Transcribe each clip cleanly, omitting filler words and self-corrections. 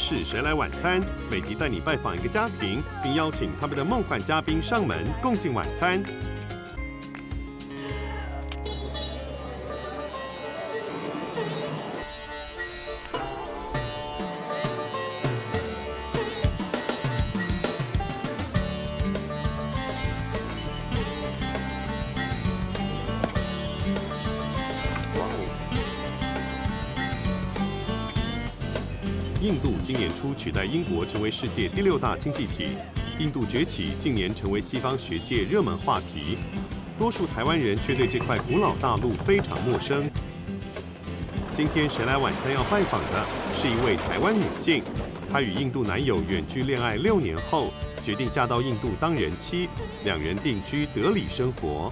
是谁来晚餐，每集带你拜访一个家庭，并邀请他们的梦幻嘉宾上门共进晚餐。印度今年初取代英国成为世界第6大经济体，印度崛起近年成为西方学界热门话题，多数台湾人却对这块古老大陆非常陌生。今天谁来晚餐要拜访的是一位台湾女性，她与印度男友远距恋爱6年后，决定嫁到印度当人妻，两人定居德里生活。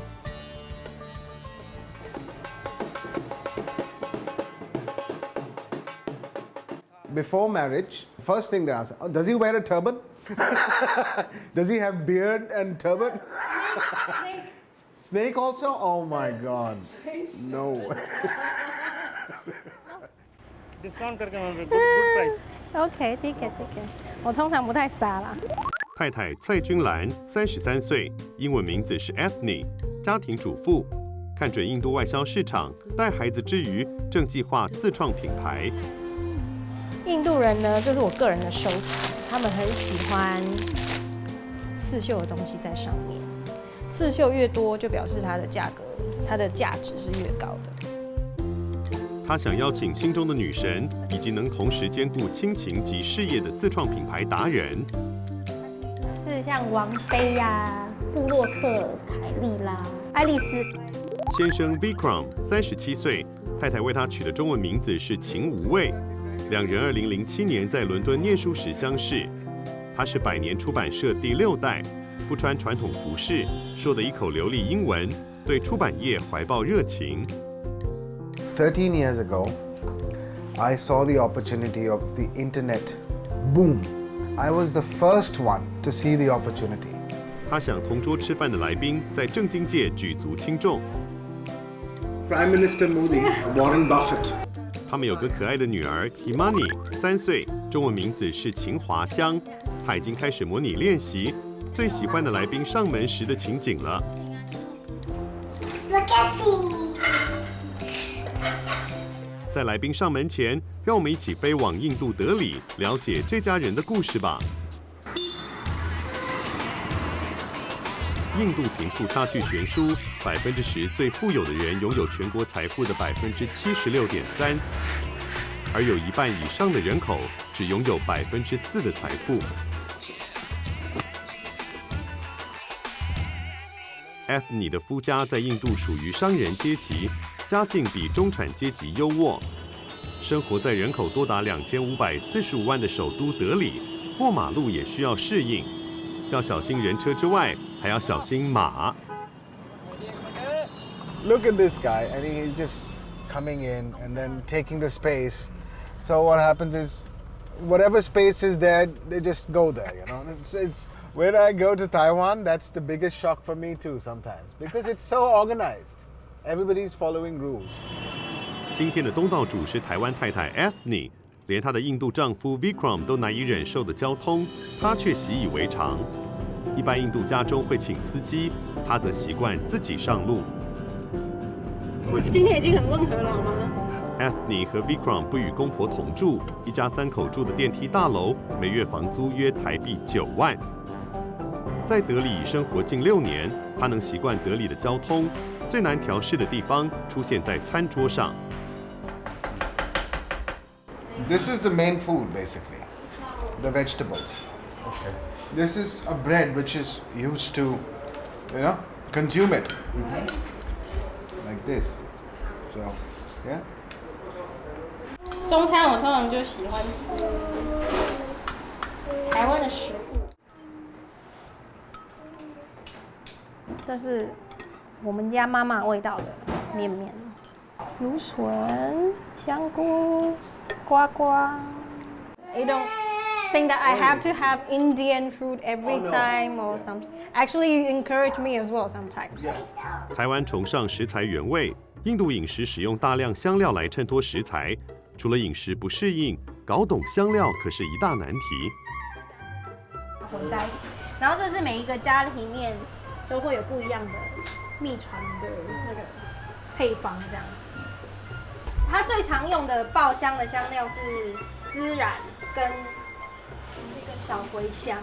Before marriage, first thing they ask, oh, does he wear a turban? Does he have beard and turban? Snake. Snake also? Oh my God. No. Discount करके हमें good price. OK， ठीक है，我通常不太傻啦。太太蔡君兰33岁，英文名字是 Ethne， 家庭主妇，看准印度外销市场，带孩子之余，正计划自创品牌。印度人呢，这是我个人的收藏，他们很喜欢刺绣的东西在上面，刺绣越多，就表示它的价格、它的价值是越高的。他想邀请心中的女神，以及能同时兼顾亲情及事业的自创品牌达人，是像王菲呀、布洛克、凯莉啦、爱丽丝。先生 Vikram 37岁，太太为他取的中文名字是秦无畏。两人2007年在伦敦念书时相识，他是百年出版社第6代，不穿传统服饰，说得一口流利英文，对出版业怀抱热情。13 years ago, I saw the opportunity of the internet boom. I was the first one to see the opportunity. 他想同桌吃饭的来宾在政经界举足轻重。Prime Minister Modi, Warren Buffett. 他们有个可爱的女儿 Himani 3岁，中文名字是秦华香。她已经开始模拟练习最喜欢的来宾上门时的情景了。在来宾上门前，让我们一起飞往印度德里，了解这家人的故事吧。印度贫富差距悬殊，10%最富有的人拥有全国财富的76.3%，而有1半以上的人口只拥有4%的财富。Ethne 的夫家在印度属于商人阶级，家境比中产阶级优渥，生活在人口多达2545万的首都德里，过马路也需要适应，要小心人车之外，还要小心马。Look at this guy, and he's just coming in and then taking the space. So what happens is, whatever space is there, they just go there. You know, it's when I go to Taiwan, that's the biggest shock for me too sometimes because it's so organized. Everybody's following rules. 今天的东道主是台湾太太 Ethne， 连她的印度丈夫 Vikram 都难以忍受的交通，她却习以为常。一般印度家中会请司机，她则习惯自己上路。今天已经很温和了吗？ Ethne 和 Vikram 不与公婆同住，一家3口住的电梯大楼，每月房租约台币9万。在德里生活近6年，她能习惯德里的交通，最难调试的地方出现在餐桌上。This is the main food, basically, the vegetables. Okay. This is a bread which is used to, consume it. Like this. So, yeah. 中餐我通常就喜欢吃台湾的食物，这是我们家妈妈味道的面面，芦笋、香菇、瓜瓜。I don't think that I have to have Indian food every time or something. Actually, you encourage me as well sometimes. 台湾崇尚食材原味，印度饮食使用大量香料来衬托食材。除了饮食不适应，搞懂香料可是一大难题。混在一起，然后这是每一个家里面都会有不一样的秘传的那个配方这样子。它最常用的爆香的香料是孜然跟那个小茴香，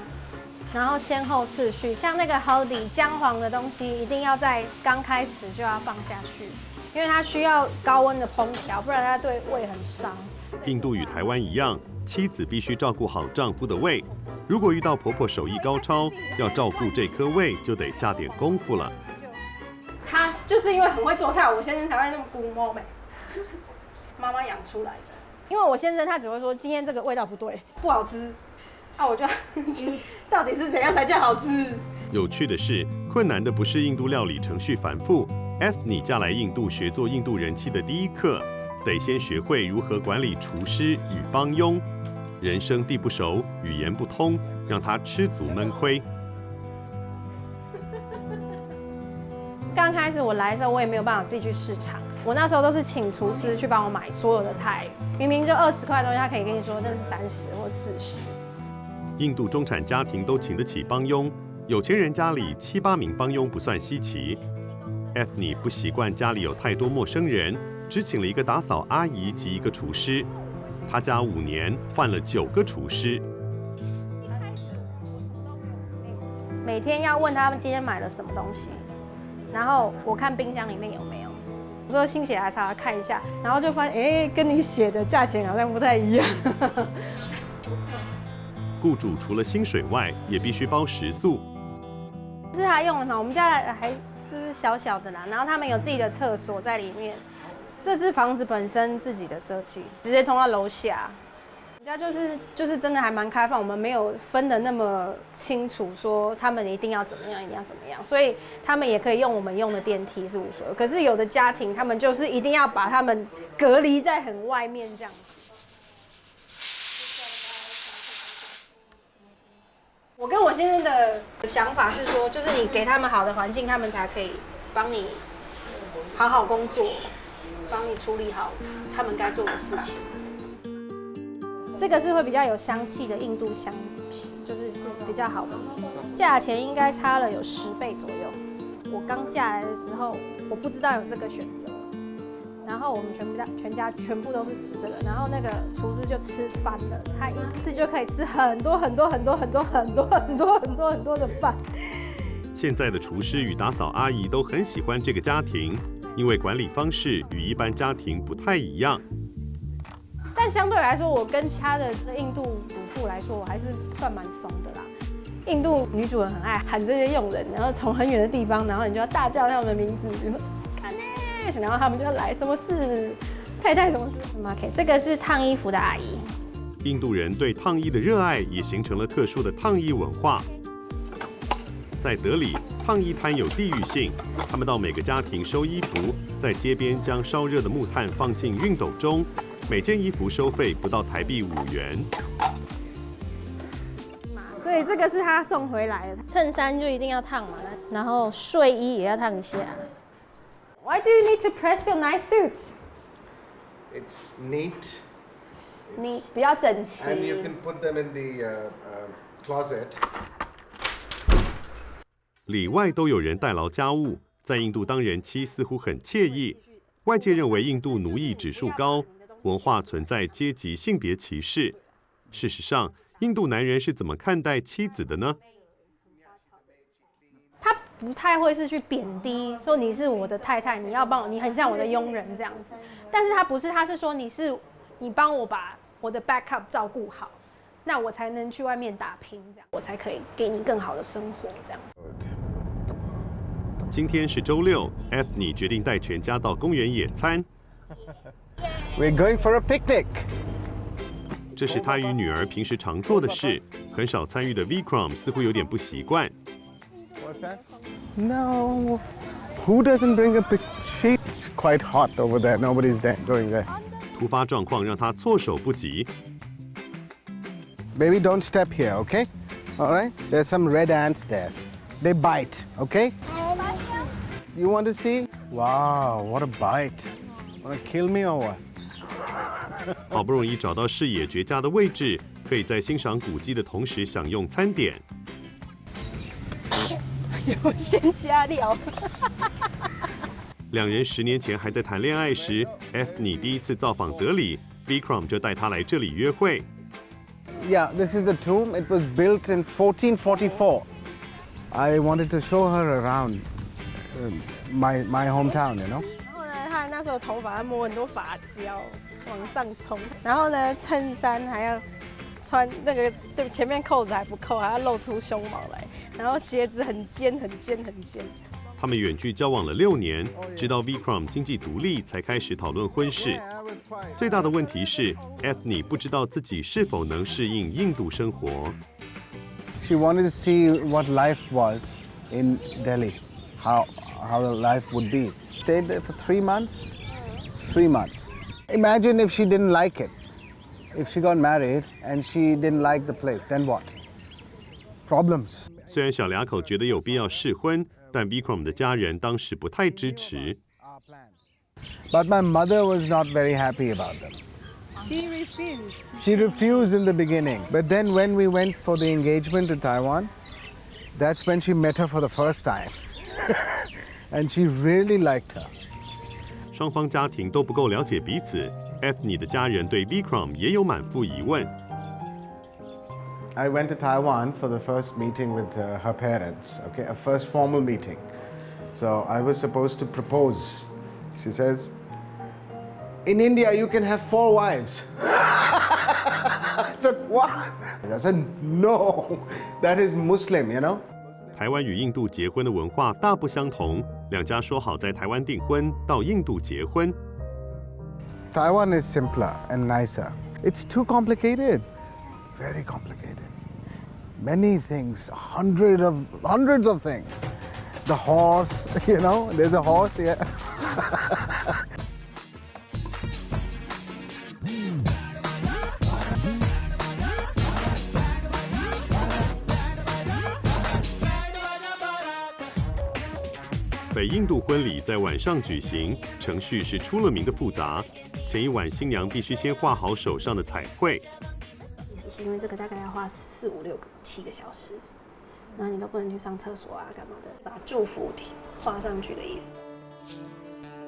然后先后次序，像那个 haldi 姜黄的东西，一定要在刚开始就要放下去，因为它需要高温的烹调，不然它对胃很伤。印度与台湾一样，妻子必须照顾好丈夫的胃。如果遇到婆婆手艺高超，要照顾这颗胃就得下点功夫了。他就是因为很会做菜，我先生才会那么估摸美，妈妈养出来的。因为我先生他只会说今天这个味道不对，不好吃，啊我就到底是怎样才叫好吃？有趣的是，困难的不是印度料理程序繁复 ，Ethnie 嫁来印度学做印度人妻的第一课，得先学会如何管理厨师与帮佣。人生地不熟，语言不通，让他吃足闷亏。刚开始我来的时候，我也没有办法自己去市场，我那时候都是请厨师去帮我买所有的菜，明明就20块的东西，他可以跟你说那是30或40。印度中产家庭都请得起帮佣，有钱人家里7、8名帮佣不算稀奇。Ethnie 不习惯家里有太多陌生人，只请了一个打扫阿姨及一个厨师。他家5年换了9个厨师。每天要问他们今天买了什么东西，然后我看冰箱里面有没有。我说心血来潮看一下，然后就发现，跟你写的价钱好像不太一样。雇主除了薪水外，也必须包食宿。这是他用的嘛，我们家还就是小小的啦，然后他们有自己的厕所在里面。这是房子本身自己的设计，直接通到楼下。人家就是真的还蛮开放，我们没有分得那么清楚，说他们一定要怎么样，一定要怎么样，所以他们也可以用我们用的电梯是无所谓。可是有的家庭，他们就是一定要把他们隔离在很外面这样子。我跟我先生的想法是说，就是你给他们好的环境，他们才可以帮你好好工作。帮你处理好他们该做的事情。这个是会比较有香气的印度香，就是比较好的，价钱应该差了有10倍左右。我刚嫁来的时候，我不知道有这个选择，然后我们全家全部都是吃这个，然后那个厨师就吃翻了，他一次就可以吃很多的饭。现在的厨师与打扫阿姨都很喜欢这个家庭。因为管理方式与一般家庭不太一样，但相对来说，我跟其他的印度主妇来说，我还是算蛮松的啦。印度女主人很爱喊这些佣人，然后从很远的地方，然后你就要大叫他们的名字，比如说 Ganesh， 然后他们就要来，什么事，太太什么事什么 OK。这个是烫衣服的阿姨。印度人对烫衣的热爱也形成了特殊的烫衣文化。在德里，烫衣摊有地域性，他们到每个家庭收衣服，在街边将烧热的木炭放进熨斗中，每件衣服收费不到台币5元。所以这个是他送回来的，衬衫就一定要烫嘛，然后睡衣也要烫一下。Why do you need to press your nice suit? It's neat. 你比较整齐。And you can put them in the closet. 里外都有人代劳家务，在印度当人妻似乎很惬意。外界认为印度奴役指数高，文化存在阶级性别歧视。事实上，印度男人是怎么看待妻子的呢？他不太会是去贬低，说你是我的太太，你要帮我，你很像我的佣人这样子。但是他不是，他是说你帮我把我的 backup 照顾好。那我才能去外面打拼，这样我才可以给你更好的生活，这样。今天是周6 ，Ethnie 决定带全家到公园野餐。We're going for a picnic. 这是他与女儿平时常做的事，很少参与的 Vikram 似乎有点不习惯。What's that? No. Who doesn't bring a picnic? It's quite hot over there. Nobody's going there. 突发状况让他措手不及。Baby, don't step here, okay? All right? There's some red ants there. They bite, okay? You want to see? Wow, what a bite. Want to kill me or what? 好不容易找到视野绝佳的位置，可以在欣赏古迹的同时享用餐点。有先加料。两人10年前还在谈恋爱时 ，Ethnie 第一次造访德里 ，Vikram 就带她来这里约会。Yeah, this is the tomb. It was built in 1444. I wanted to show her around my hometown, you know. 然后呢，他那时候头发抹很多发胶往上冲，然后呢，衬衫还要穿那个前面扣子还不扣，还要露出胸毛来，然后鞋子很尖。他们远距交往了6年，直到 Vikram 经济独立才开始讨论婚事。最大的问题是 Ethnie 不知道自己是否能适应印度生活。She wanted to see what life was in Delhi, how the life would be. Stayed there for 3 months. 3 months. Imagine if she didn't like it. If she got married and she didn't like the place, then what? Problems. 虽然小两口觉得有必要试婚，但 Vikram 的家人当时不太支持。But my mother was not very happy about them. She refused. She refused in the beginning. But then when we went for the engagement to Taiwan, that's when she met her for the first time. And she really liked her. 双方家庭都不够了解彼此 ，Ethnie 的家人对 Vikram 也有满腹疑问。I went to Taiwan for the first meeting with her parents, okay, a first formal meeting. So I was supposed to propose. She says, in India you can have 4 wives. I said, what? I said, no, that is Muslim, you know. 台湾与印度结婚的文化大不相同，两家说好在台湾订婚，到印度结婚。Taiwan is simpler and nicer. It's too complicated. Very complicated. Many things, hundreds of things. The horse, you know, there's a horse here. 北印度婚礼在晚上举行，程序是出了名的复杂。前一晚，新娘必须先画好手上的彩绘。很幸运，这个大概要花4、5、6个、7个小时，然后你都不能去上厕所啊，干嘛的？把祝福画上去的意思。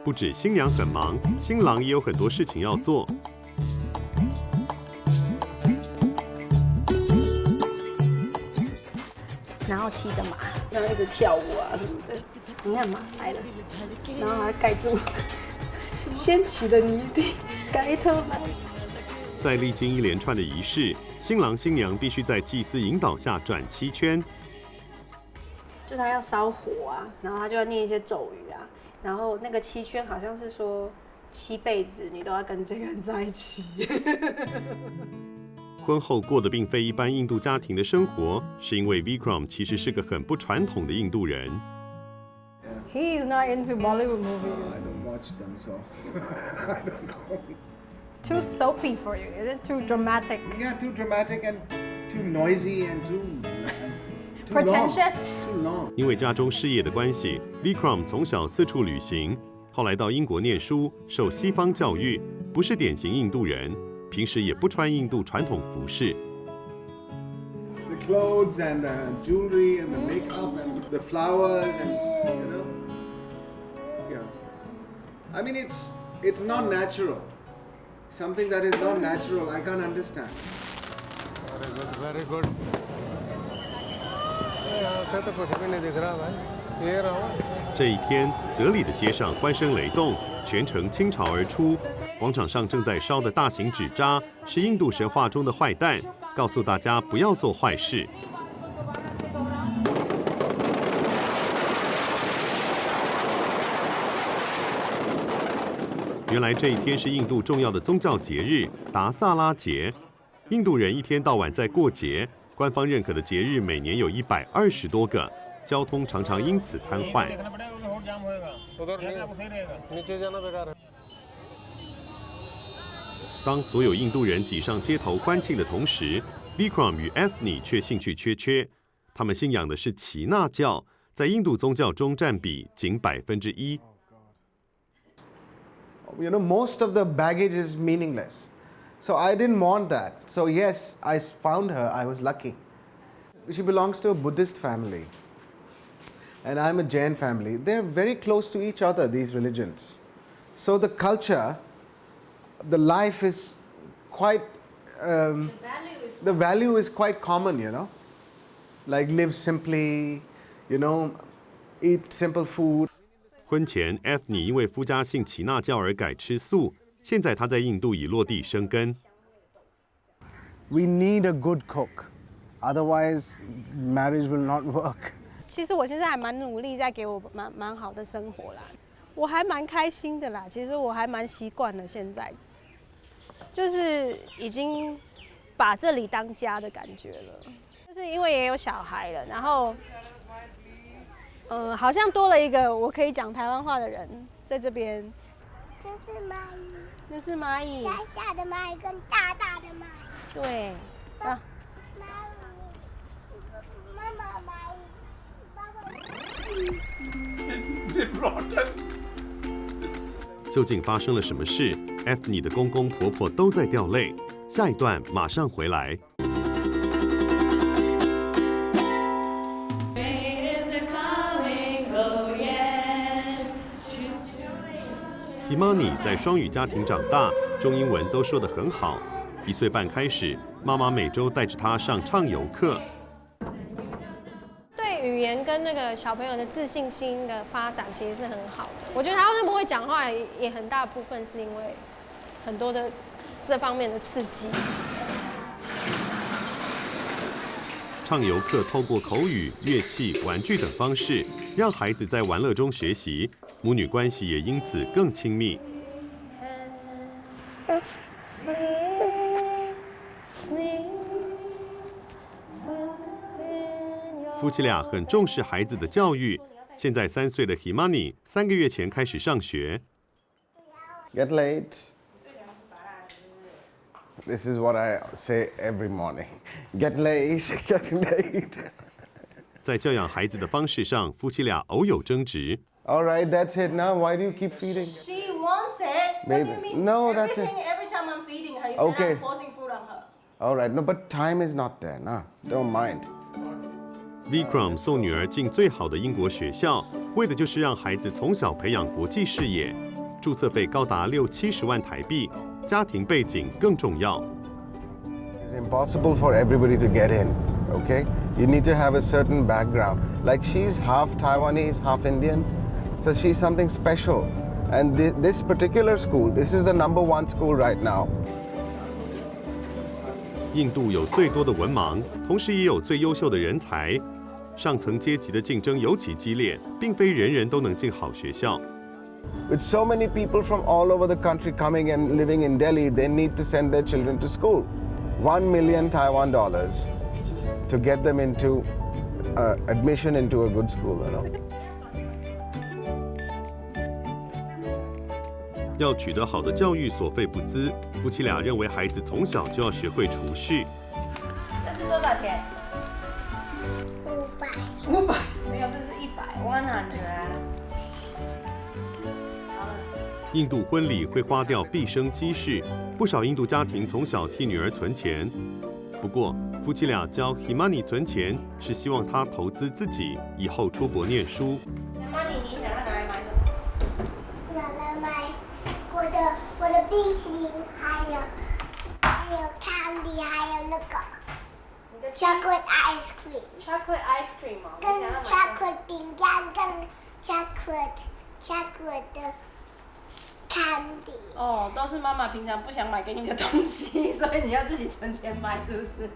不止新娘很忙，新郎也有很多事情要做。然后骑着马，然后一直跳舞啊什么的。你看马来了，然后还盖住，掀起了泥地，盖头来。在历经一连串的仪式，新郎新娘必须在祭司引导下转7圈。就他要烧火啊，然后他就要念一些咒语啊，然后那个7圈好像是说7辈子你都要跟这个人在一起。婚后过得并非一般印度家庭的生活，是因为 Vikram 其实是个很不传统的印度人。He is not into Bollywood movies. I don't watch them, so I don't know. Too soapy for you, is it? Too dramatic? Yeah, too dramatic and too noisy and too Pretentious? Too long. 因为家中事业的关系 ，Vikram 从小四处旅行，后来到英国念书，受西方教育，不是典型印度人，平时也不穿印度传统服饰。The clothes and the jewelry and the makeup and the flowers and you know, yeah. I mean, it's not natural. Something that is not natural, I can't understand. Very good, very good. यहाँ से तो कुछ भी नहीं दिख रहा भाई, ये रहो. 这一天，德里的街上欢声雷动，全城倾巢而出。广场上正在烧的大型纸扎是印度神话中的坏蛋，告诉大家不要做坏事。原来这一天是印度重要的宗教节日达萨拉节。印度人一天到晚在过节，官方认可的节日每年有120多个，交通常常因此瘫痪。当所有印度人挤上街头欢庆的同时 ，Vikram 与 Ethnie 却兴趣缺缺。他们信仰的是耆那教，在印度宗教中占比仅1%。You know, most of the baggage is meaningless. So I didn't want that. So yes, I found her. I was lucky. She belongs to a Buddhist family. And I'm a Jain family. They're very close to each other, these religions. So the culture, the life is quite, the value is quite common, you know. Like live simply, you know, eat simple food. 婚前 Ethne 因为夫家信耆那教而改吃素，现在她在印度已落地生根。We need a good cook, otherwise marriage will not work. 其实我现在还蛮努力，在给我蛮好的生活啦，我还蛮开心的啦。其实我还蛮习惯了，现在就是已经把这里当家的感觉了。就是因为也有小孩了，然后好像多了一个我可以讲台湾话的人在这边。这是蚂蚁，那是蚂蚁，小小的蚂蚁跟大大的蚂蚁。对，啊。妈妈蚂蚁。究竟发生了什么事 ？Ethne 的公公婆婆都在掉泪。下一段马上回来。Himani 在双语家庭长大，中英文都说得很好。1岁半开始，妈妈每周带着她上畅游课。对语言跟那个小朋友的自信心的发展其实是很好的。我觉得他为什么不会讲话，也很大部分是因为很多的这方面的刺激。畅游课透过口语、乐器、玩具等方式，让孩子在玩乐中学习，母女关系也因此更亲密。夫妻俩很重视孩子的教育。现在3岁的 Himani 3个月前开始上学。Get late. This is what I say every morning. Get late, get late. 在教养孩子的方式上，夫妻俩偶有争执。All right, that's it. Now, why do you keep feeding? She wants it. Maybe. What do you mean? No, that's it. Every time I'm feeding her, you Okay. say I'm forcing food on her. All right, no, but time is not there. Nah, don't mind. Vikram 送女儿进最好的英国学校，为的就是让孩子从小培养国际视野。注册费高达60-70万台币，家庭背景更重要。It's impossible for everybody to get in, okay? You need to have a certain background. Like she's half Taiwanese, half Indian, so she's something special. And this particular school, this is the #1 school right now. 印度有最多的文盲，同时也有最优秀的人才。上层阶级的竞争尤其激烈，并非人人都能进好学校。With so many people from all over the country coming and living in Delhi, they need to send their children to school. $1 million Taiwan dollars to get them into admission into a good school, you know. 要取得好的教育，所费不赀。夫妻俩认为孩子从小就要学会储蓄。这是多少钱500。没有，这是100。100。印度婚礼会花掉毕生积蓄，不少印度家庭从小替女儿存钱。不过，夫妻俩教 Himani 存钱，是希望她投资自己，以后出国念书。Himani，你想要拿来买什么？拿来买我的冰淇淋，还有 candy， 还有那个 chocolate ice cream。chocolate ice cream 哦。跟 chocolate 饼干跟 chocolate 的 candy。哦，都是妈妈平常不想买给你的东西，所以你要自己存钱买，是不是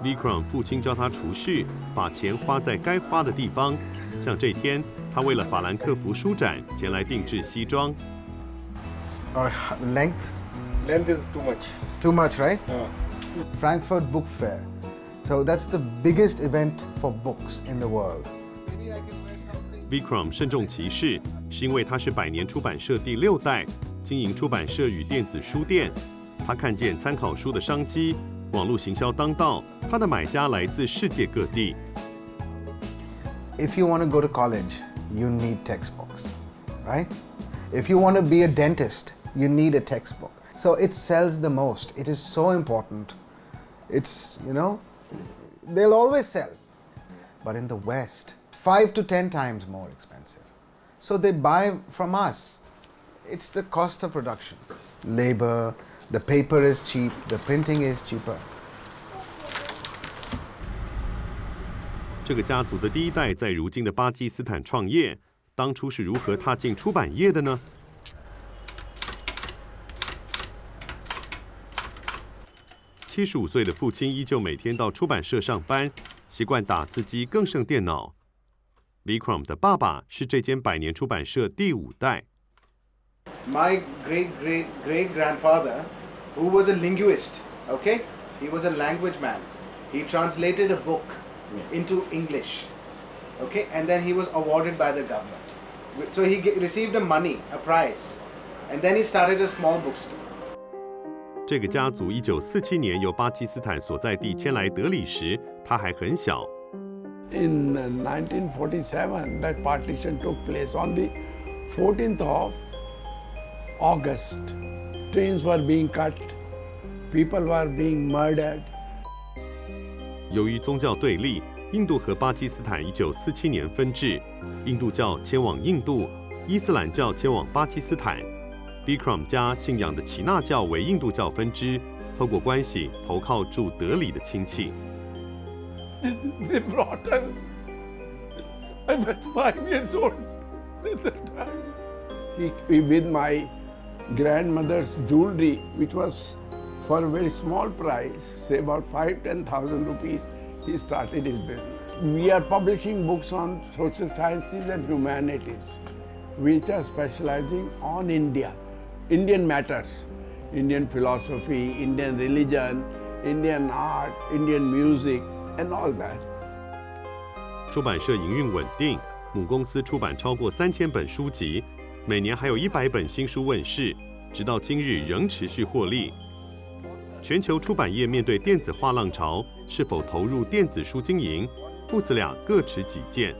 ？Vikram 父亲教他储蓄，把钱花在该花的地方。像这天，他为了法兰克福书展前来定制西装。Or length? Length is too much. Too much, right? Yeah. Frankfurt Book Fair. So that's the biggest event for books in the world. Vikram 慎重其事，是因为他是百年出版社第6代，经营出版社与电子书店。他看见参考书的商机，网络行销当道，他的买家来自世界各地。If you want to go to college, you need textbooks, right? If you want to be a dentist, you need a textbook. So it sells the most. It is so important. It's, they'll always sell. But in the West, 5 to 10 times more expensive. So they buy from us. It's the cost of production. Labor, the paper is cheap, the printing is cheaper. 这个家族的第一代在如今的巴基斯坦创业，当初是如何踏进出版业的呢？75岁的父亲依旧每天到出版社上班，习惯打字机更胜电脑。Vikram 的爸爸是这间百年出版社第5代。My great-great-great-grandfather, who was a linguist, okay? He was a language man. He translated a book into English, okay? And then he was awarded by the government. So he received a money, a prize. And then he started a small bookstore. 这个家族1947年由巴基斯坦所在地迁来德里时，他还很小。In 1947, that partition took place on the 14th of August. Trains were being cut, people were being murdered. 由于宗教对立，印度和巴基斯坦1947年分治，印度教迁往印度，伊斯兰教迁往巴基斯坦。Bikram 家信仰的耆那教为印度教分支，透过关系投靠驻德里的亲戚。They brought us. I was 5 years old at that time. With my grandmother's jewelry, which was for a very small price, say about 5,000-10,000 rupees, he started his business. We are publishing books on social sciences and humanities, which are specializing on India, Indian matters, Indian philosophy, Indian religion, Indian art, Indian music, and all that. 出版社营运稳定，母公司出版超过3000本书籍，每年还有100本新书问世，直到今日仍持续获利。全球出版业面对电子化浪潮，是否投入电子书经营？父子俩各持己见。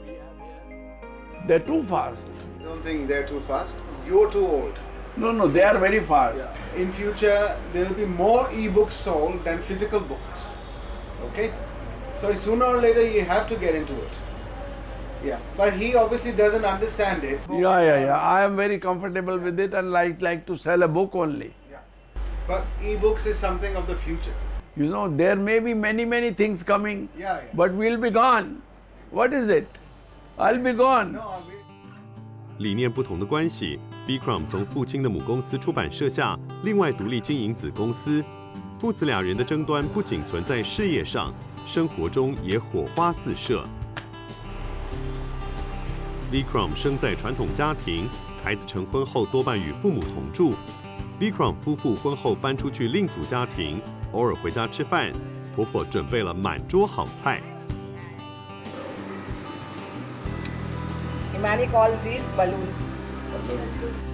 They're too fast. I don't think they're too fast. You're too old. No, they are very fast. Yeah. In future, there will be more e-books sold than physical books. Okay? So sooner or later, you have to get into it. Yeah. But he obviously doesn't understand it. Yeah. I am very comfortable with it and like to sell a book only. Yeah. But e-books is something of the future. There may be many things coming. Yeah. But we'll be gone. What is it? I'll be gone. No, 理念不同的关系 ，Bikram 从父亲的母公司出版社下，另外独立经营子公司。父子俩人的争端不仅存在事业上，生活中也火花四射。Bikram 生在传统家庭，孩子成婚后多半与父母同住。Bikram 夫妇婚后搬出去另组家庭，偶尔回家吃饭，婆婆准备了满桌好菜。Imani calls these balloons.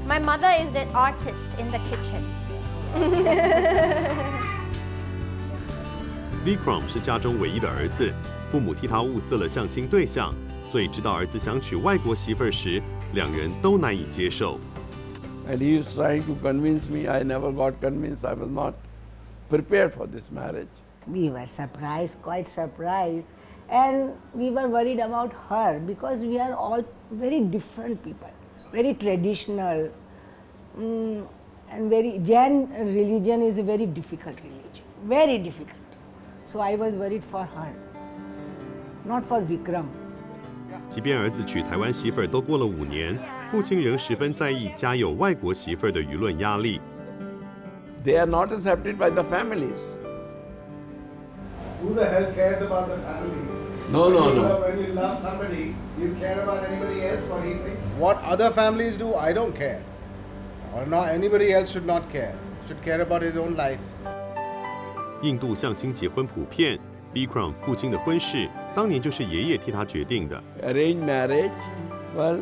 My mother is the artist in the kitchen. Bikram 是家中唯一的儿子，父母替他物色了相亲对象，所以知道儿子想娶外国媳妇时，两人都难以接受。And he was trying to convince me. I never got convinced. I was not prepared for this marriage. We were surprised, quite surprised. And we were worried about her because we are all very different people, very traditional. And Jain religion is a very difficult religion, very difficult. So I was worried for her, not for Vikram. 即便儿子娶台湾媳妇儿都过了5年，父亲仍十分在意家有外国媳妇儿的舆论压力。They are not accepted by the families. who the hell cares about the families? No. When you love somebody, you care about anybody else, what he thinks. What other families do, I don't care. Or not, anybody else should not care. Should care about his own life. 印度相亲结婚普遍 ，Bikram 父亲的婚事当年就是爷爷替他决定的。Arranged marriage, well,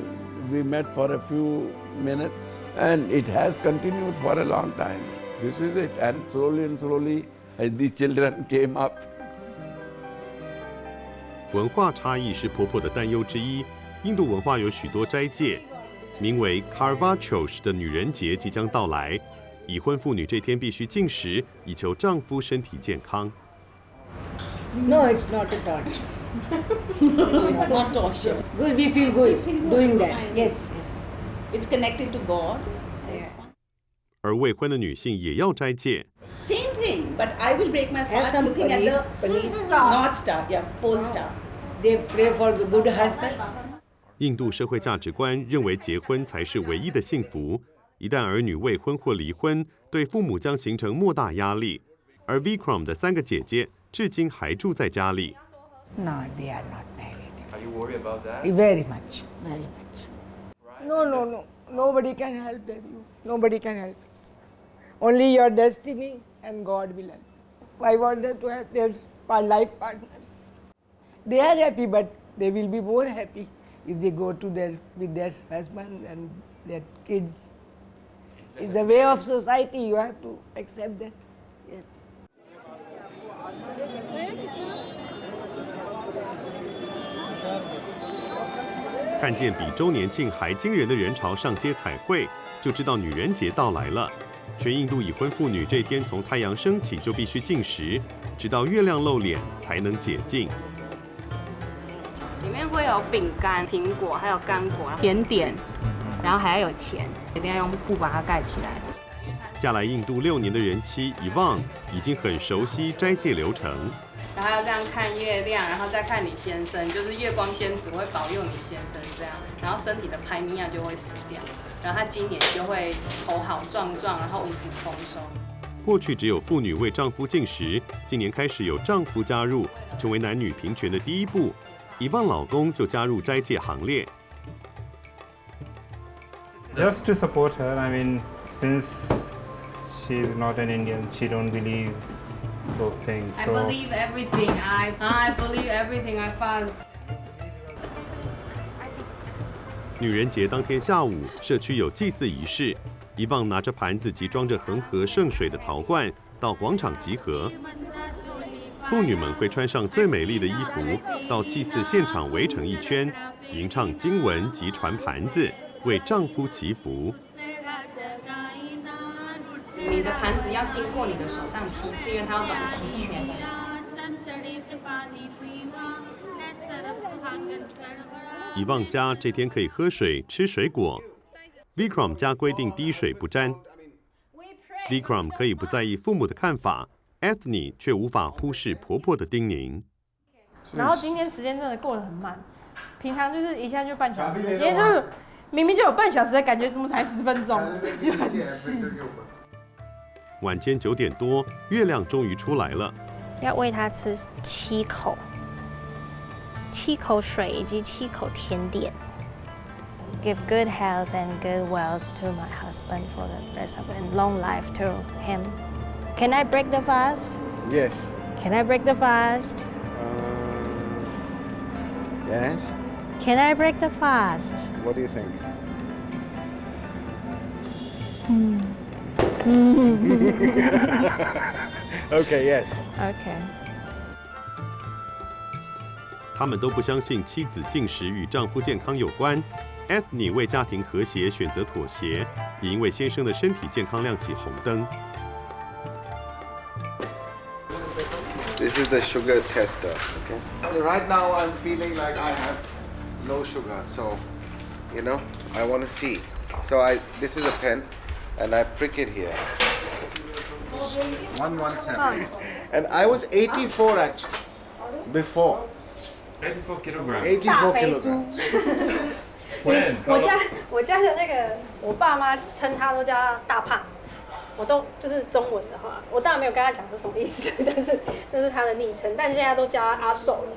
we met for a few minutes and it has continued for a long time. This is it. And slowly, the children came up. 文化差异是婆婆的担忧之一。印度文化有许多斋戒，名为 Carvachos 的女人节即将到来。已婚妇女这天必须禁食，以求丈夫身体健康。No, it's not a torture. It's not torture. Good, we feel good doing that. Fine. Yes, yes. It's connected to God, so it's fine. 而未婚的女性也要斋戒。 Same thing, but I will break my Have fast some looking at the paneer. North Star, yeah, pole star. They pray for the good husband. 印度社会价值观认为结婚才是唯一的幸福，一旦儿女未婚或离婚，对父母将形成莫大压力。而 Vikram 的3个姐姐至今还住在家里。 No, they are not married. Are you worried about that? Very much, very much. No, no, no. Nobody can help them. Nobody can help. Only your destiny and God will help. I want them to have their life partners. They are happy, but they will be more happy if they go to with their husband and their kids. It's a way of society. You have to accept that. Yes. 看见比周年庆还惊人的人潮上街彩绘，就知道女人节到来了。全印度已婚妇女这天从太阳升起就必须禁食，直到月亮露脸才能解禁。里面会有饼干、苹果，还有干果、甜点，然后还要有钱，一定要用布把它盖起来。嫁来印度6年的人妻Yvonne已经很熟悉斋戒流程。 然后要这样看月亮，然后再看你先生，就是月光仙子会保佑你先生这样，然后身体的排尼亚就会死掉，然后他今年就会头好壮壮，然后五谷丰收。过去只有妇女为丈夫进食，今年开始有丈夫加入，成为男女平权的第一步。Yvonne老公就加入斋戒行列。Just to support her, I mean, since she's not an Indian, she don't believe those things. I So believe everything. I believe everything. I fast. 女人节当天下午，社区有祭祀仪式。Yvonne拿着盘子及装着恒河圣水的陶罐到广场集合。妇女们会穿上最美丽的衣服，到祭祀现场围成一圈，吟唱经文及传盘子，为丈夫祈福。 你的盘子要经过你的手上7次，因为它要转7圈。Yvonne家这天可以喝水、吃水果。Vikram 家规定滴水不沾。Vikram 可以不在意父母的看法 ，Ethnie 却无法忽视婆婆的叮咛。然后今天时间真的过得很慢，平常就是一下就半小时，今天就是明明就有半小时的感觉，怎么才10分钟，就很气。 晚间9点多，月亮终于出来了。要喂他吃7口，7口水以及7口甜点。Give good health and good wealth to my husband for the rest of it, and long life to him. Can I break the fast? Yes. Can I break the fast? Yes. Can I break the fast? What do you think? Okay. Yes. Okay. 他们都不相信妻子进食与丈夫健康有关。Ethnie 为家庭和谐选择妥协，也因为先生的身体健康亮起红灯。 This is the sugar tester. Okay. Right now I'm feeling like I have low sugar, so you know I want to see. So this is a pen, and I prick it here. 117. And I was 84 actually before. 84 kilograms. 84 kilograms. When? 我家的那个，我爸妈称他都叫他大胖，我都就是中文的话，我当然没有跟他讲是什么意思，但是那是他的昵称，但现在都叫他阿瘦了。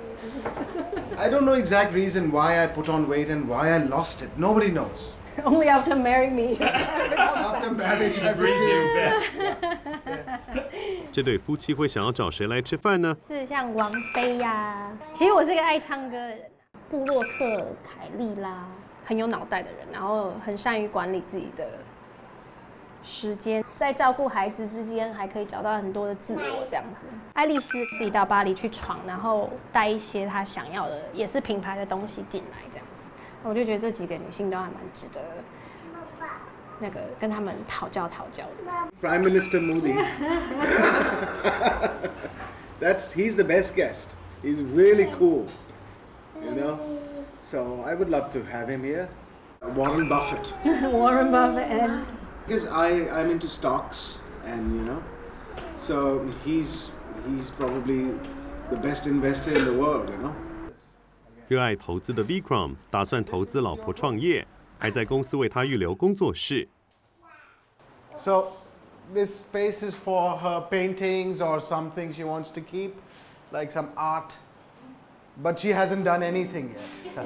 I don't know exact reason why I put on weight and why I lost it. Nobody knows. Only after marrying me. After marriage, I Brings you back. 这对夫妻会想要找谁来吃饭呢？是像王菲呀。其实我是个爱唱歌的人，布洛克凯利啦，很有脑袋的人，然后很善于管理自己的时间，在照顾孩子之间还可以找到很多的自我这样子。爱丽丝自己到巴黎去闯，然后带一些她想要的，也是品牌的东西进来这样子。我就觉得这几个女性都还蛮值得那个跟他们讨教的。Prime Minister Modi. He's the best guest. He's really cool, you know. So I would love to have him here. Warren Buffett. Warren Buffett and Because I'm into stocks and you know, so he's probably the best investor in the world, you know. 热爱投资的 Vikram 打算投资老婆创业，还在公司为他预留工作室。So this space is for her paintings or something she wants to keep, like some art, but she hasn't done anything yet. So.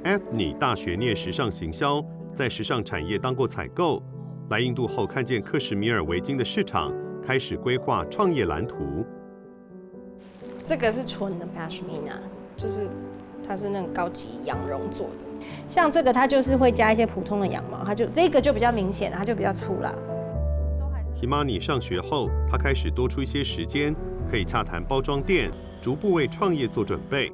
Ethnie 大学念时尚行销，在时尚产业当过采购，来印度后看见克什米尔围巾的市场，开始规划创业蓝图。这个是纯的 pashmina， 就是它是那种高级羊绒做的。像这个它就是会加一些普通的羊毛，这个就比较明显，它就比较粗啦。Himani 上学后，他开始多出一些时间，可以洽谈包装店，逐步为创业做准备。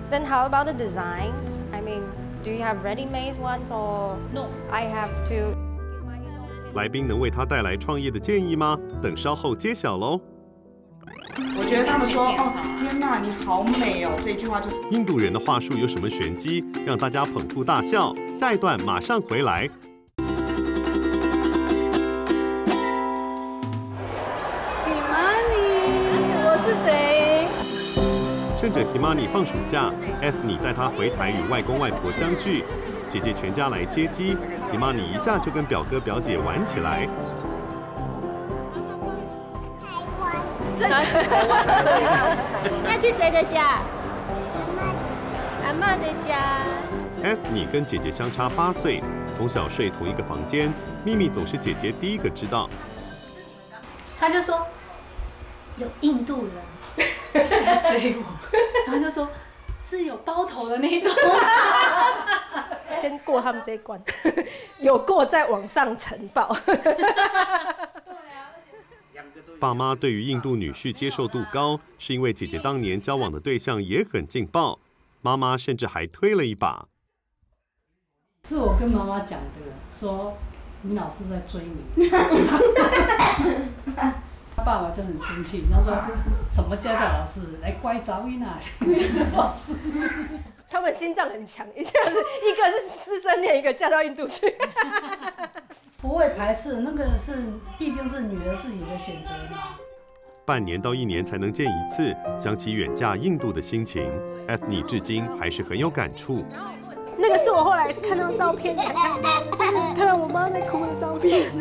Then how about the designs? I mean, do you have ready-made ones or no? I have to. 来宾能为他带来创业的建议吗？等稍后揭晓喽。我觉得他们说哦，天哪，你好美哦，这句话就是印度人的话术有什么玄机，让大家捧腹大笑？下一段马上回来。Himani， 我是谁？趁着 Himani 放暑假 ，Ethnie 带她回台与外公外婆相聚，姐姐全家来接机 ，Himani 一下就跟表哥表姐玩起来。要去台湾，要去谁的家？阿嬷的家。Ethnie 跟姐姐相差8岁，从小睡同一个房间，秘密总是姐姐第一个知道。他就说有印度人在追我，然后就说是有包头的那种。先过他们这一关，有过再往上呈报。爸妈对于印度女婿接受度高，是因为姐姐当年交往的对象也很劲爆，妈妈甚至还推了一把。是我跟妈妈讲的，说你老师在追你。他爸爸就很生气，他说什么家教老师来乖噪音啊，家教老师。他们心脏很强，一下子一个是师生恋，一个嫁到印度去。不会排斥，那个是毕竟是女儿自己的选择嘛。半年到1年才能见一次，想起远嫁印度的心情 ，Ethnie 至今还是很有感触。那个是我后来看到照片，看到我妈在哭的照片，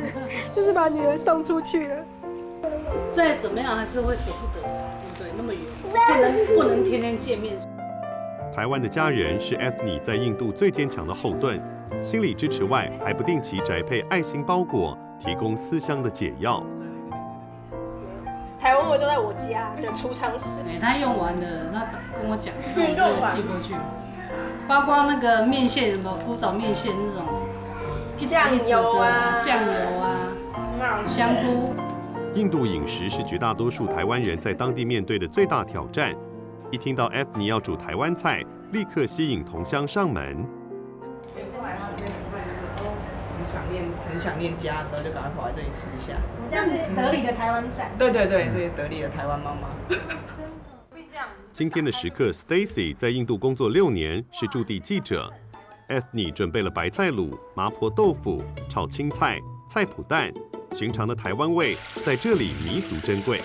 就是把女儿送出去了。再怎么样还是会舍不得，对不对？那么远，不能天天见面。台湾的家人是 Ethnie 在印度最坚强的后盾，心理支持外，还不定期宅配爱心包裹，提供思乡的解药。台湾味都在我家的储藏室。他用完了，那跟我讲，那我就寄过去。包括那个面线，什么古早面线那种，酱油啊，酱油啊，香菇。印度饮食是绝大多数台湾人在当地面对的最大挑战。一听到 Ethnie 要煮台湾菜，立刻吸引同乡上门。很想念家的时候，就赶快跑来这里吃一下。这样是得力的台湾菜。对，这是得力的台湾妈妈。今天的食客 Stacy 在印度工作6年，是驻地记者。Ethnie 准备了白菜卤、麻婆豆腐、炒青菜、菜脯蛋，寻常的台湾味在这里弥足珍贵。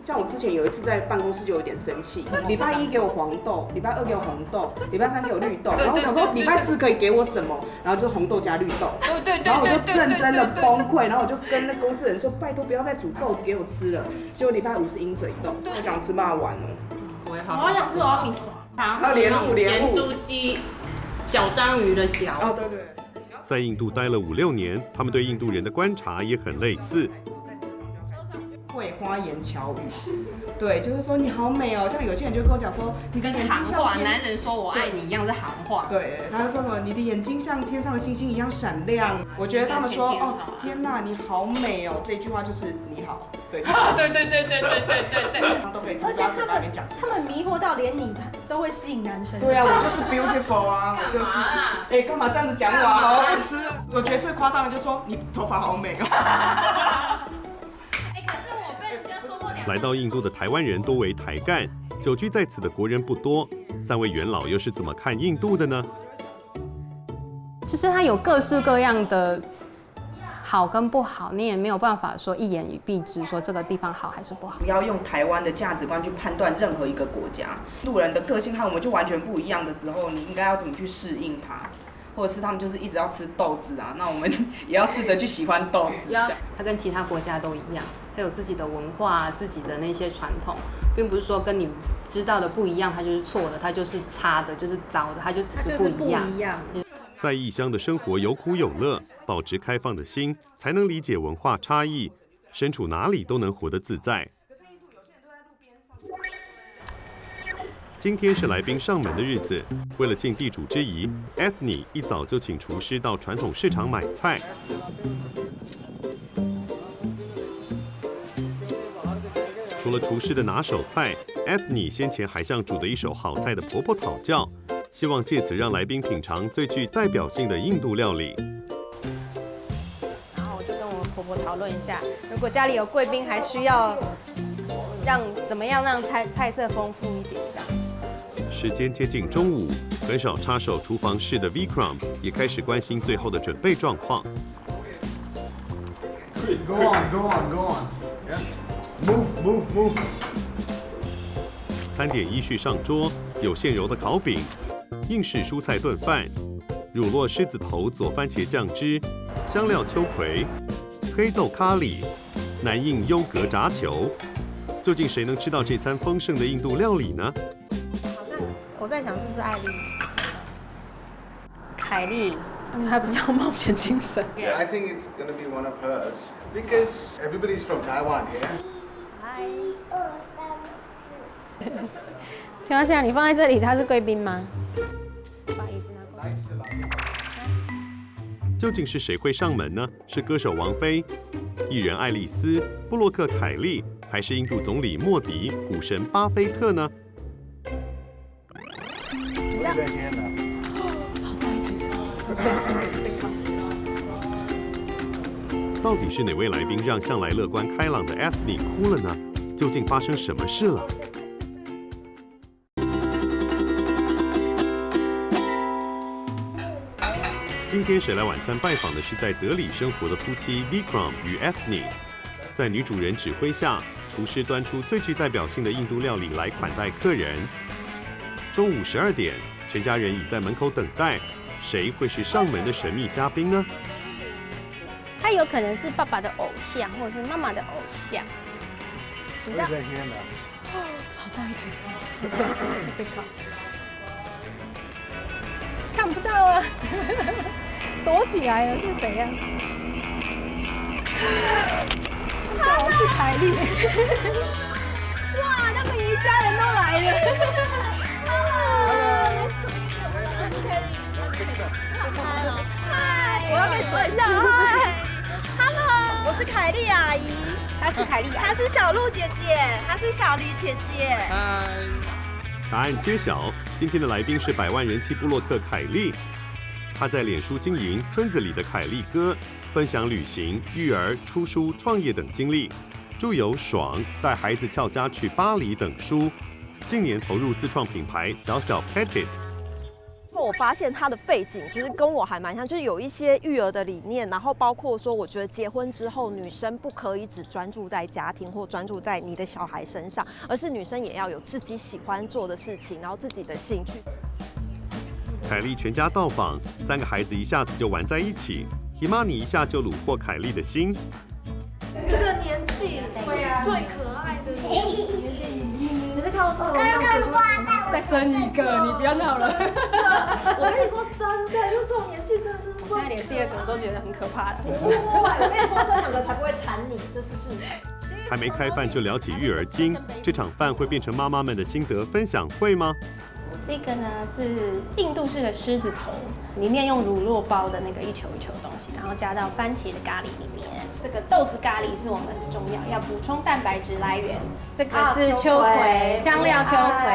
像我之前有一次在办公室就有点生气，礼拜1给我黄豆，礼拜2给我红豆，礼拜3给我绿豆，然后我想说礼拜4可以给我什么，然后就红豆加绿豆，然后我就认真的崩溃，然后我就跟那公司人说拜托不要再煮豆子给我吃了，结果礼拜5是鹰嘴豆，我想吃霸王了，我好想吃蚵仔米线，还有莲雾、猪鸡、小章鱼的脚。哦对。在印度待了5、6年，他们对印度人的观察也很类似。会花言巧语，对，就是说你好美哦，像有些人就跟我讲说，你的眼睛像男人说我爱你一样是行话，对，他就说什么你的眼睛像天上的星星一样闪亮，我觉得他们说哦天哪你好美哦，这句话就是你好，对，他都可以从他嘴巴里面讲，他们迷惑到连你都会吸引男生，对啊，我就是 beautiful 啊，我就是干嘛这样子讲我啊，好不吃，我觉得最夸张的就是说你头发好美哦。来到印度的台湾人多为台干，久居在此的国人不多。3位元老又是怎么看印度的呢？其实它有各式各样的好跟不好，你也没有办法说一言以蔽之，说这个地方好还是不好。不要用台湾的价值观去判断任何一个国家。印度人的个性和我们就完全不一样的时候，你应该要怎么去适应它？或者是他们就是一直要吃豆子啊，那我们也要试着去喜欢豆子。它跟其他国家都一样，它有自己的文化、自己的那些传统，并不是说跟你知道的不一样，它就是错的，它就是差的，就是糟的，它就只是不一样。在异乡的生活有苦有乐，保持开放的心，才能理解文化差异，身处哪里都能活得自在。今天是来宾上门的日子，为了尽地主之谊 ，Ethnie 一早就请厨师到传统市场买菜。除了厨师的拿手菜 ，Ethnie 先前还向煮得一手好菜的婆婆讨教，希望借此让来宾品尝最具代表性的印度料理。然后我就跟我婆婆讨论一下，如果家里有贵宾，还需要怎么样让菜色丰富一点这样。时间接近中午，很少插手厨房事的 Vikram 也开始关心最后的准备状况。Go on. Move. 餐点依序上桌，有现揉的烤饼、印式蔬菜炖饭、乳酪狮子头佐番茄酱汁、香料秋葵、黑豆咖喱、南印优格炸球。究竟谁能吃到这餐丰盛的印度料理呢？我在想是不是艾丽、凯莉，她比较冒险精神。Yeah, I think it's gonna be one of hers because everybody's from Taiwan here. 请问一下，你放在这里，他是贵宾吗？把椅子拿过来。究竟是谁会上门呢？是歌手王菲、艺人爱丽丝、布洛克凯利，还是印度总理莫迪、股神巴菲特呢？在天哪！好大一台车。到底是哪位来宾让向来乐观开朗的 Ethnie 哭了呢？究竟发生什么事了？今天谁来晚餐拜访的是在德里生活的夫妻 Vikram 与 Ethnie， 在女主人指挥下，厨师端出最具代表性的印度料理来款待客人。中午12点，全家人已在门口等待，谁会是上门的神秘嘉宾呢？他有可能是爸爸的偶像，或者是妈妈的偶像。你知道？在天哪！好大一台车，被靠，看不到啊，躲起来了，是谁呀？我是凯莉。哇，他们一家人都来了。嗨，我要跟你说一下，嗨 ，Hello， 我是凯莉阿姨，她是凯莉阿姨，她是小鹿姐姐，她是小黎姐姐。嗨，答案揭晓，今天的来宾是100万人气部落客凯莉。她在脸书经营村子里的凯莉哥，分享旅行、育儿、出书、创业等经历，著有《爽》、带孩子翘家去巴黎等书。近年投入自创品牌小小 Petit。我发现他的背景就是跟我还蛮像，就是有一些育儿的理念，然后包括说，我觉得结婚之后女生不可以只专注在家庭或专注在你的小孩身上，而是女生也要有自己喜欢做的事情，然后自己的兴趣。凯莉全家到访，3个孩子一下子就玩在一起 ，Himani 一下就虏获凯莉的心。这个年纪最可爱的年纪，你在看我什么？再生一个，你不要闹了。我跟你说真的，就这种年纪真的就是。我现在连第2个我都觉得很可怕了。我跟你说，这2个才不会缠你，这是事实。还没开饭就聊起育儿经，这场饭会变成妈妈们的心得分享会吗？这个呢是印度式的狮子头，里面用乳酪包的那个一球一球的东西，然后加到番茄的咖喱里面。这个豆子咖喱是我们的重要，要补充蛋白质来源。这个是秋葵，香料秋葵。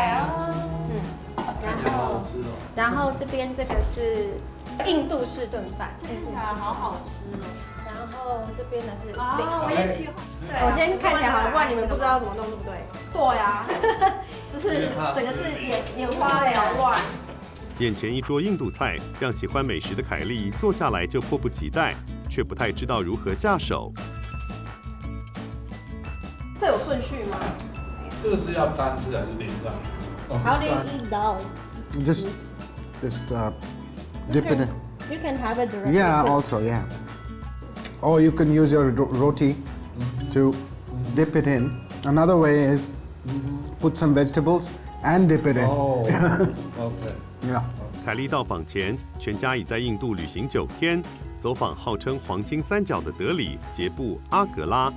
然后这边这个是印度式炖饭，听起来好好吃哦。然后这边的是饼，我也喜欢。我先看起来好像，不然你们不知道怎么弄，对不对？对啊，就是整个是眼花缭乱。眼前一桌印度菜，让喜欢美食的凯莉坐下来就迫不及待，却不太知道如何下手。这有顺序吗？这个是要单吃还是连上How do you eat dal? Just dip it in. You can have it directly. Yeah, also, yeah. Or you can use your roti to dip it in. Another way is put some vegetables and dip it in. Oh, okay. Yeah. 凯莉到访前，全家已在印度旅行9天，走访号称黄金三角的德里、杰布、阿格拉，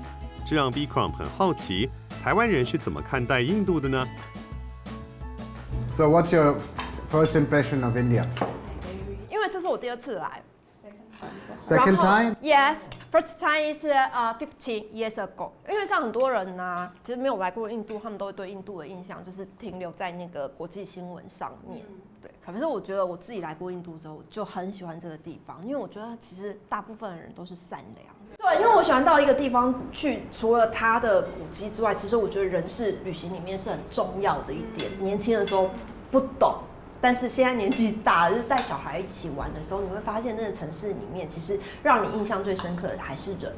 这让 Bikram 很好奇，台湾人是怎么看待印度的呢？ So what's your first impression of India? 因为这是我第2次来。Second time? Yes, first time is 15 years ago. 因为像很多人呢，其实没有来过印度，他们都会对印度的印象就是停留在那个国际新闻上面。对，可是我觉得我自己来过印度之后，我就很喜欢这个地方，因为我觉得其实大部分的人都是善良。对，因为我喜欢到一个地方去，除了它的古迹之外，其实我觉得人是旅行里面是很重要的一点。年轻的时候不懂。但是现在年纪大了，就是带小孩一起玩的时候，你会发现那个城市里面，其实让你印象最深刻的还是人。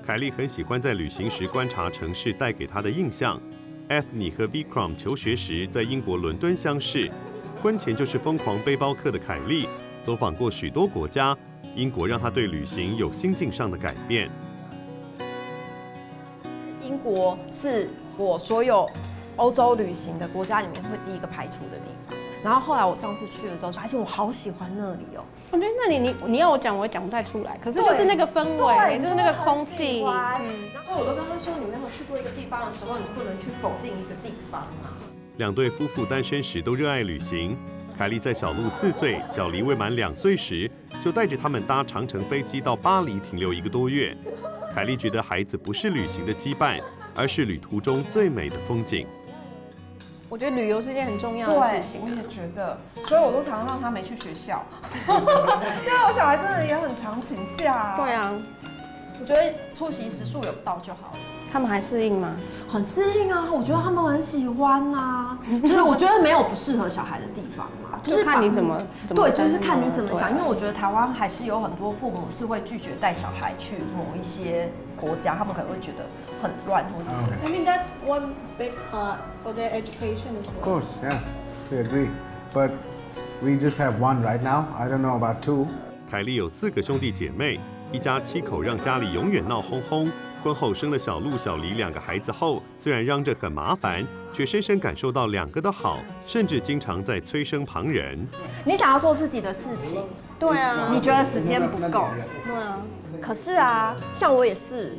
凯莉很喜欢在旅行时观察城市带给她的印象。Ethny 和 Bikram 求学时在英国伦敦相识，婚前就是疯狂背包客的凯莉，走访过许多国家，英国让她对旅行有心境上的改变。英国是我所有欧洲旅行的国家里面会第一个排除的地方。然后后来我上次去了之后，发现我好喜欢那里哦。我觉得那里你要我讲，我也讲不太出来。可是就是那个氛围，就是那个空气。然后我都跟他说，你没有去过一个地方的时候，你不能去否定一个地方嘛。2对夫妇单身时都热爱旅行。凯莉在小鹿4岁，小黎未满2岁时，就带着他们搭长程飞机到巴黎停留1个多月。凯莉觉得孩子不是旅行的羁绊，而是旅途中最美的风景。我觉得旅游是一件很重要的事情。我也觉得，所以我都常让他没去学校。因为我小孩真的也很常请假。对啊，我觉得出席时数有到就好了。他们还适应吗？很适应啊，我觉得他们很喜欢呐。就是我觉得没有不适合小孩的地方嘛，就是看你怎么对，就是看你怎么想。因为我觉得台湾还是有很多父母是会拒绝带小孩去某一些国家，他们可能会觉得很乱或者是。I mean that's one big part for their education as well. Of course, yeah, we agree. But we just have one right now. I don't know about 2. 凯莉有4个兄弟姐妹，一家7口，让家里永远闹哄哄。婚后生了小鹿、小黎2个孩子后，虽然嚷着很麻烦，却深深感受到2个的好，甚至经常在催生旁人。你想要做自己的事情，对啊，你觉得时间不够，对啊。可是啊，像我也是，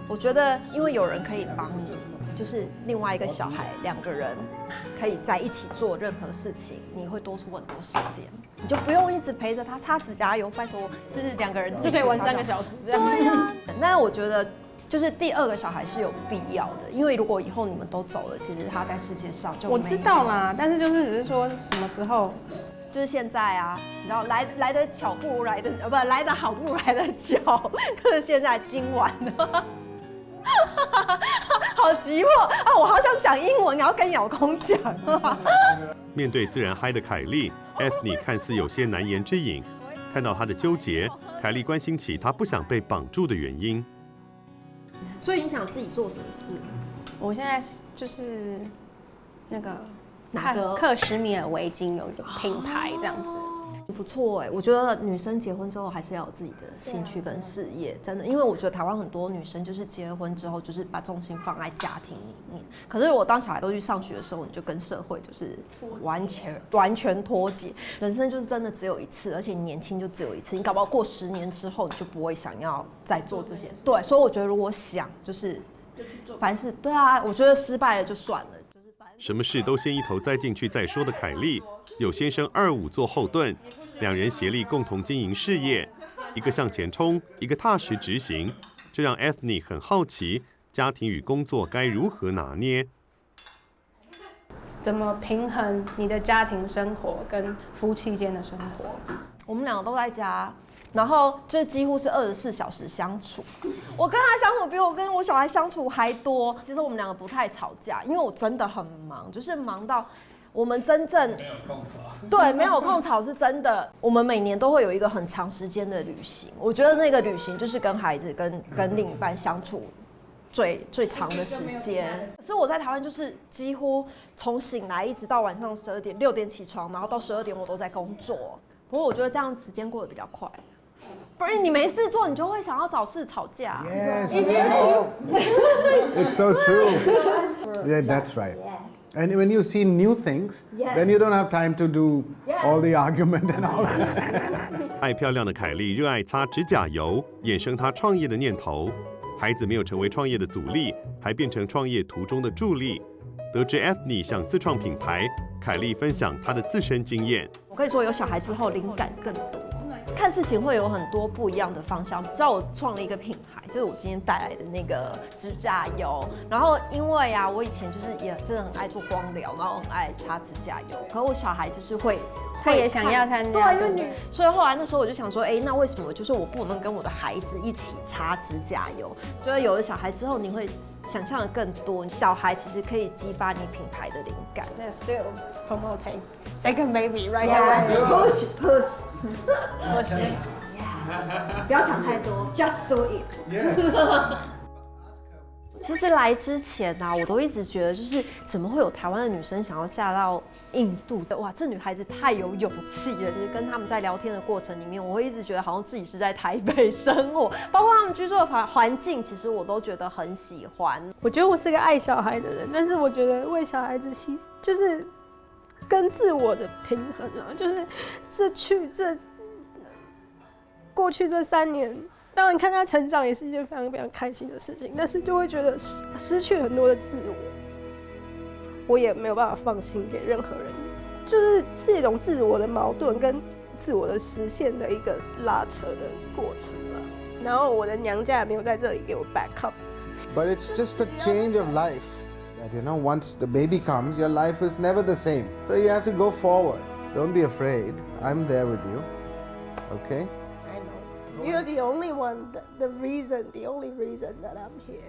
我觉得因为有人可以帮你，就是另外一个小孩，2个人可以在一起做任何事情，你会多出很多时间，你就不用一直陪着他擦指甲油，拜托，就是2个人就可以玩3个小时这样。对啊，那我觉得。就是第2个小孩是有必要的，因为如果以后你们都走了，其实他在世界上就我知道啦，但是就是只是说什么时候，就是现在啊，你知道来得巧不如来得不来得好不如来得巧，就是现在今晚的，好急迫啊！我好想讲英文，你要跟姚公讲啊。面对自然嗨的凯莉 ，Ethny 看似有些难言之隐，看到她的纠结，凯莉关心起她不想被绑住的原因。所以你想自己做什么事？我现在就是那个哪个克什米尔围巾有一个品牌这样子，不错哎。我觉得女生结婚之后还是要有自己的兴趣跟事业，真的，因为我觉得台湾很多女生就是结了婚之后就是把重心放在家庭里面，可是我当小孩都去上学的时候，你就跟社会就是完全脱节。人生就是真的只有一次，而且你年轻就只有一次，你搞不好过10年之后你就不会想要再做这些。对，所以我觉得如果想就是凡事对啊，我觉得失败了就算了。什么事都先一头栽进去再说的凯莉，有先生25做后盾，两人协力共同经营事业，一个向前冲，一个踏实执行，这让 Ethne 很好奇，家庭与工作该如何拿捏？怎么平衡你的家庭生活跟夫妻间的生活？我们两个都在家，然后就几乎是24小时相处。我跟他相处比我跟我小孩相处还多。其实我们两个不太吵架，因为我真的很忙，就是忙到我们真正没有空吵。对，没有空吵是真的。我们每年都会有一个很长时间的旅行，我觉得那个旅行就是跟孩子跟另一半相处最长的时间。可是我在台湾就是几乎从醒来一直到晚上12点，6点起床，然后到12点我都在工作。不过我觉得这样时间过得比较快。不然你没事做，你就会想要找事吵架。Yes, it's so true. Yeah, that's right. And when you see new things, then you don't have time to do all the argument and all that. 爱漂亮的凯莉热爱擦指甲油，衍生她创业的念头。孩子没有成为创业的阻力，还变成创业途中的助力。得知 Ethne 想自创品牌，凯莉分享她的自身经验。我可以说，有小孩之后灵感更多，看事情会有很多不一样的方向。知道我创了一个品牌，就是我今天带来的那个指甲油。然后因为啊，我以前就是也真的很爱做光疗，然后很爱擦指甲油。可我小孩就是他也想要参加，对，因为所以后来那时候我就想说，那为什么就是我不能跟我的孩子一起擦指甲油？觉得有了小孩之后，你会想象的更多。小孩其实可以激发你品牌的灵感。They're still promoting second baby right now. Push. 不要想太多 ，just do it. 其实来之前啊，我都一直觉得，就是怎么会有台湾的女生想要嫁到印度？哇，这女孩子太有勇气了！就是跟他们在聊天的过程里面，我会一直觉得好像自己是在台北生活，包括他们居住的环境，其实我都觉得很喜欢。我觉得我是个爱小孩的人，但是我觉得为小孩子就是跟自我的平衡啊，就是过去这3年。当然，看他成长也是一件非常非常开心的事情，但是就会觉得失去很多的自我，我也没有办法放心给任何人，是一种自我的矛盾跟自我的实现的一个拉扯的过程了。然后我的娘家也没有在这里给我 back up。But it's just a change of life. That once the baby comes, your life is never the same. So you have to go forward. Don't be afraid. I'm there with you. Okay? You're the only one, the only reason that I'm here.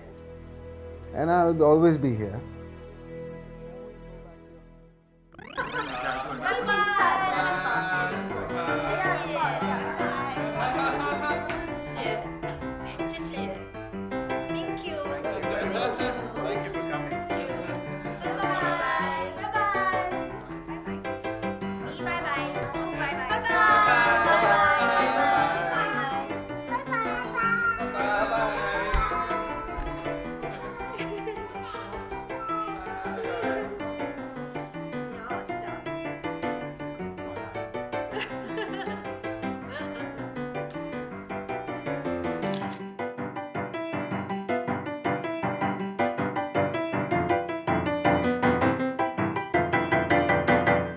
And I'll always be here. Bye bye.